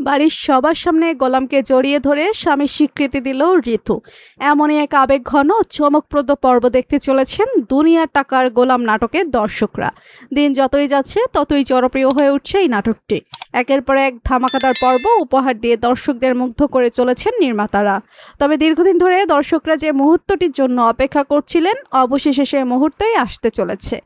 বাড়ির সবার সামনে গোলামকে জড়িয়ে ধরে স্বামীর স্বীকৃতি দিল ঋতু। এমনই এক আবেগঘন চমকপ্রদ পর্ব দেখতে চলেছেন দুনিয়ার টাকার গোলাম নাটকের দর্শকরা। দিন যতই যাচ্ছে ততই জনপ্রিয় হয়ে উঠছে এই নাটকটি। একের পর এক ধামাকাদার পর্ব উপহার দিয়ে দর্শকদের মুগ্ধ করে চলেছেন নির্মাতারা। তবে দীর্ঘদিন ধরে দর্শকরা যে মুহূর্তটির জন্য অপেক্ষা করছিলেন, অবশেষে সে মুহূর্তই আসতে চলেছে।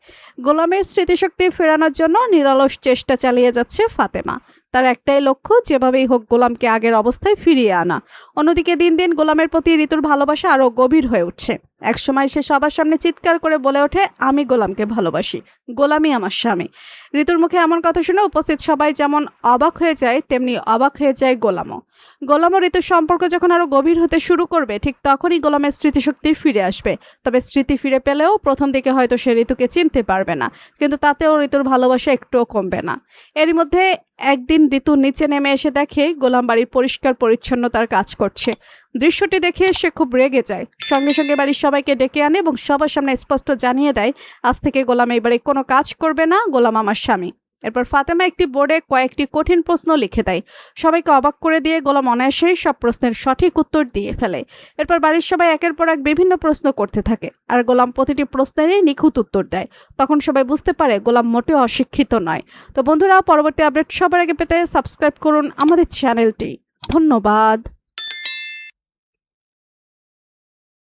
গোলামের স্মৃতিশক্তি ফেরানোর জন্য নিরলস চেষ্টা চালিয়ে যাচ্ছে ফাতেমা। তার একটাই লক্ষ্য, যেভাবেই হোক গোলামকে আগের অবস্থায় ফিরিয়ে আনা। অন্যদিকে দিন দিন গোলামের প্রতি ঋতুর ভালোবাসা আরও গভীর হয়ে উঠছে। একসময় সে সবার সামনে চিৎকার করে বলে ওঠে, আমি গোলামকে ভালোবাসি, গোলামই আমার স্বামী। ঋতুর মুখে এমন কথা শুনে উপস্থিত সবাই যেমন অবাক হয়ে যায়, তেমনি অবাক হয়ে যায় গোলামও। গোলাম ও ঋতুর সম্পর্ক যখন আরো গভীর হতে শুরু করবে, ঠিক তখনই গোলামের স্মৃতিশক্তি ফিরে আসবে। তবে স্মৃতি ফিরে পেলেও প্রথম দিকে হয়তো সে ঋতুকে চিনতে পারবে না, কিন্তু তাতেও ঋতুর ভালোবাসা একটুও কমবে না। এরই মধ্যে একদিন ঋতু নিচে নেমে এসে দেখে গোলাম বাড়ির পরিষ্কার পরিচ্ছন্নতার কাজ করছে। দৃশ্যটি দেখে সে খুব রেগে যায়। সঙ্গে সঙ্গে বাড়ির সবাইকে ডেকে আনে এবং সবার সামনে স্পষ্ট জানিয়ে দেয়, আজ থেকে গোলাম এই বাড়ি কোনো কাজ করবে না, গোলাম আমার স্বামী। এরপর ফাতেমা একটি বোর্ডে কয়েকটি কঠিন প্রশ্ন লিখে দেয়। সবাইকে অবাক করে দিয়ে গোলাম অনায়াসেই সব প্রশ্নের সঠিক উত্তর দিয়ে ফেলে। এরপর বাড়ির সবাই একের পর এক বিভিন্ন প্রশ্ন করতে থাকে, আর গোলাম প্রতিটি প্রশ্নেরই নিখুঁত উত্তর দেয়। তখন সবাই বুঝতে পারে গোলাম মোটেও অশিক্ষিত নয়। তো বন্ধুরা, পরবর্তী আপডেট সবার আগে পেতে সাবস্ক্রাইব করুন আমাদের চ্যানেলটি। ধন্যবাদ।